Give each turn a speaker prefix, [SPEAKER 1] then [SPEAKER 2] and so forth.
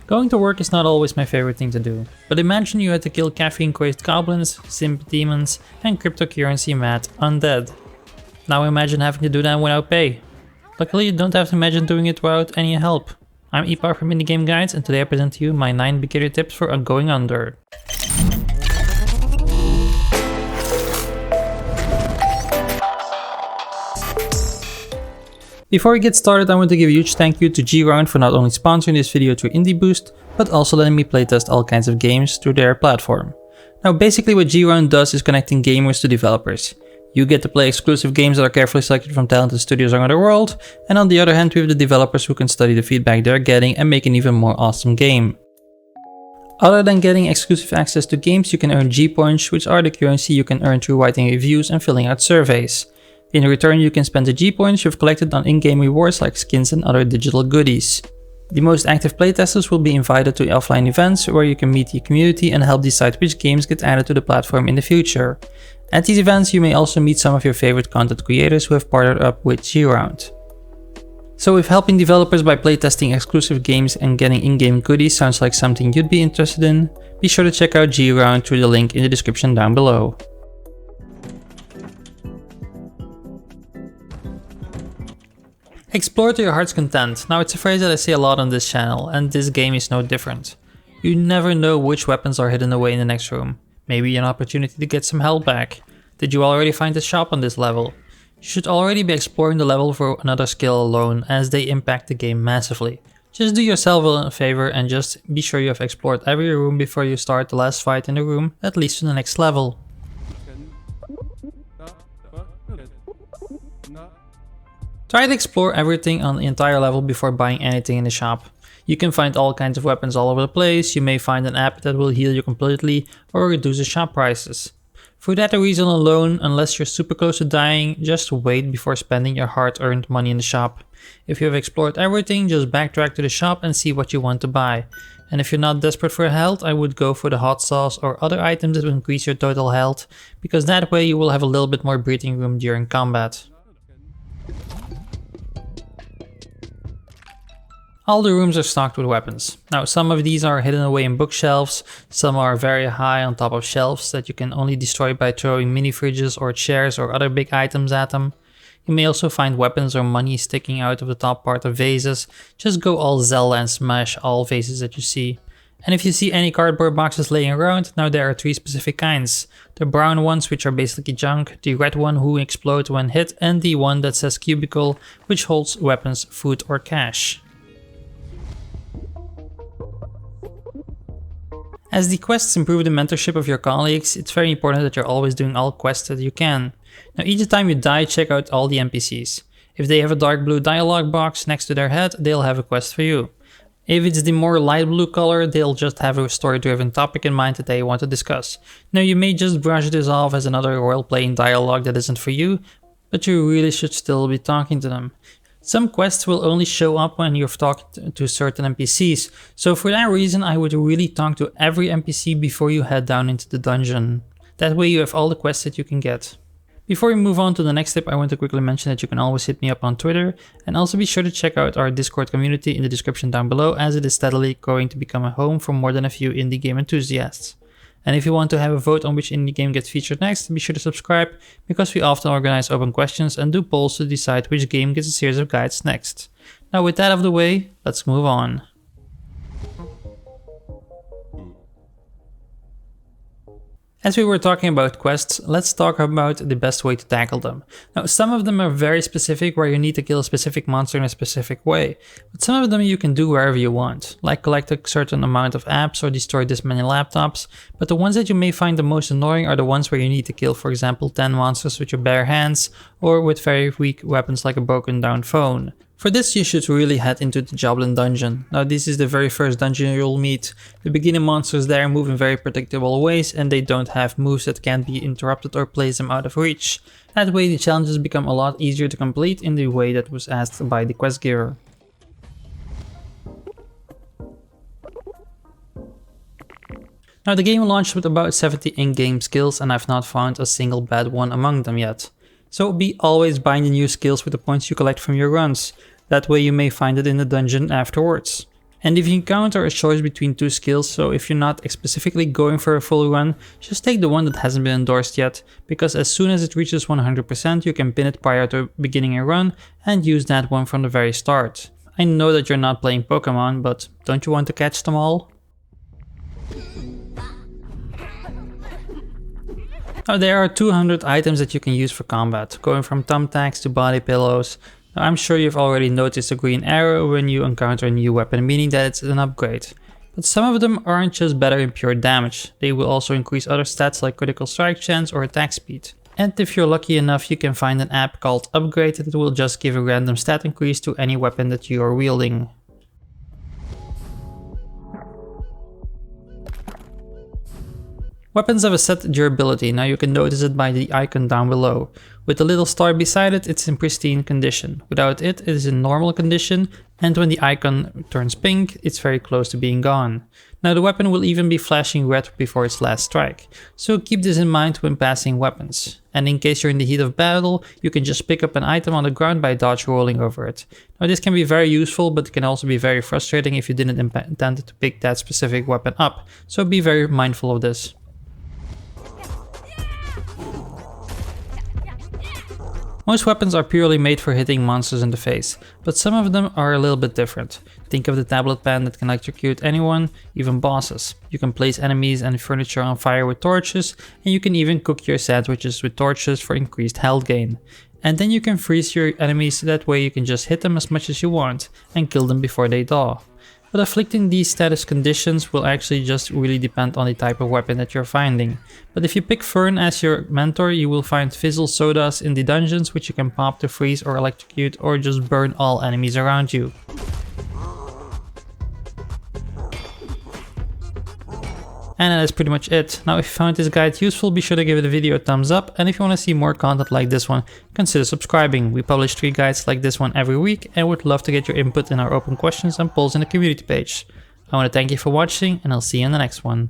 [SPEAKER 1] Going to work is not always my favorite thing to do, but imagine you had to kill caffeine crazed goblins, simp demons, and cryptocurrency mad undead. Now imagine having to do that without pay. Luckily you don't have to imagine doing it without any help. I'm Epokk from Indie Game Guides, and today I present to you my 9 beginner tips for going under. Before we get started, I want to give a huge thank you to G.ROUND for not only sponsoring this video through Indie Boost, but also letting me playtest all kinds of games through their platform. Now basically what G.ROUND does is connecting gamers to developers. You get to play exclusive games that are carefully selected from talented studios around the world, and on the other hand we have the developers who can study the feedback they're getting and make an even more awesome game. Other than getting exclusive access to games, you can earn G-points, which are the currency you can earn through writing reviews and filling out surveys. In return, you can spend the G-points you've collected on in-game rewards like skins and other digital goodies. The most active playtesters will be invited to offline events where you can meet the community and help decide which games get added to the platform in the future. At these events, you may also meet some of your favorite content creators who have partnered up with G.ROUND. So if helping developers by playtesting exclusive games and getting in-game goodies sounds like something you'd be interested in, be sure to check out G.ROUND through the link in the description down below. Explore to your heart's content. Now it's a phrase that I say a lot on this channel, and this game is no different. You never know which weapons are hidden away in the next room. Maybe an opportunity to get some health back. Did you already find a shop on this level? You should already be exploring the level for another skill alone, as they impact the game massively. Just do yourself a favor and just be sure you have explored every room before you start the last fight in the room, at least to the next level. Try to explore everything on the entire level before buying anything in the shop. You can find all kinds of weapons all over the place. You may find an app that will heal you completely or reduce the shop prices. For that reason alone, unless you're super close to dying, just wait before spending your hard-earned money in the shop. If you have explored everything, just backtrack to the shop and see what you want to buy. And if you're not desperate for health, I would go for the hot sauce or other items that will increase your total health, because that way you will have a little bit more breathing room during combat. All the rooms are stocked with weapons. Now some of these are hidden away in bookshelves, some are very high on top of shelves that you can only destroy by throwing mini fridges or chairs or other big items at them. You may also find weapons or money sticking out of the top part of vases. Just go all Zelda and smash all vases that you see. And if you see any cardboard boxes laying around, now there are 3 specific kinds. The brown ones, which are basically junk, the red one who explodes when hit, and the one that says cubicle, which holds weapons, food or cash. As the quests improve the mentorship of your colleagues, it's very important that you're always doing all quests that you can. Now each time you die, check out all the NPCs. If they have a dark blue dialogue box next to their head, they'll have a quest for you. If it's the more light blue color, they'll just have a story-driven topic in mind that they want to discuss. Now you may just brush this off as another role-playing dialogue that isn't for you, but you really should still be talking to them. Some quests will only show up when you've talked to certain NPCs, so for that reason I would really talk to every NPC before you head down into the dungeon. That way you have all the quests that you can get. Before we move on to the next tip, I want to quickly mention that you can always hit me up on Twitter, and also be sure to check out our Discord community in the description down below, as it is steadily going to become a home for more than a few indie game enthusiasts. And if you want to have a vote on which indie game gets featured next, be sure to subscribe, because we often organize open questions and do polls to decide which game gets a series of guides next. Now with that out of the way, let's move on. As we were talking about quests, let's talk about the best way to tackle them. Now some of them are very specific, where you need to kill a specific monster in a specific way, but some of them you can do wherever you want, like collect a certain amount of apps or destroy this many laptops, but the ones that you may find the most annoying are the ones where you need to kill, for example, 10 monsters with your bare hands or with very weak weapons like a broken down phone. For this you should really head into the Goblin dungeon. Now this is the very first dungeon you'll meet. The beginning monsters there move in very predictable ways, and they don't have moves that can't be interrupted or place them out of reach. That way the challenges become a lot easier to complete in the way that was asked by the quest giver. Now the game launched with about 70 in-game skills, and I've not found a single bad one among them yet. So be always buying the new skills with the points you collect from your runs. That way you may find it in the dungeon afterwards. And if you encounter a choice between two skills, so if you're not specifically going for a full run, just take the one that hasn't been endorsed yet, because as soon as it reaches 100% you can pin it prior to beginning a run and use that one from the very start. I know that you're not playing Pokemon, but don't you want to catch them all? Now there are 200 items that you can use for combat, going from thumbtacks to body pillows. Now, I'm sure you've already noticed a green arrow when you encounter a new weapon, meaning that it's an upgrade. But some of them aren't just better in pure damage, they will also increase other stats like critical strike chance or attack speed. And if you're lucky enough, you can find an app called Upgrade that will just give a random stat increase to any weapon that you are wielding. Weapons have a set durability, now you can notice it by the icon down below. With the little star beside it, it's in pristine condition. Without it, it is in normal condition, and when the icon turns pink, it's very close to being gone. Now the weapon will even be flashing red before its last strike, so keep this in mind when passing weapons. And in case you're in the heat of battle, you can just pick up an item on the ground by dodge rolling over it. Now this can be very useful, but it can also be very frustrating if you didn't intend to pick that specific weapon up, so be very mindful of this. Most weapons are purely made for hitting monsters in the face, but some of them are a little bit different. Think of the tablet pen that can electrocute anyone, even bosses. You can place enemies and furniture on fire with torches, and you can even cook your sandwiches with torches for increased health gain. And then you can freeze your enemies, so that way you can just hit them as much as you want and kill them before they thaw. But afflicting these status conditions will actually just really depend on the type of weapon that you're finding. But if you pick Fern as your mentor, you will find fizzle sodas in the dungeons which you can pop to freeze or electrocute or just burn all enemies around you. And that is pretty much it. Now if you found this guide useful, be sure to give the video a thumbs up, and if you want to see more content like this one, consider subscribing. We publish 3 guides like this one every week, and would love to get your input in our open questions and polls in the community page. I want to thank you for watching, and I'll see you in the next one.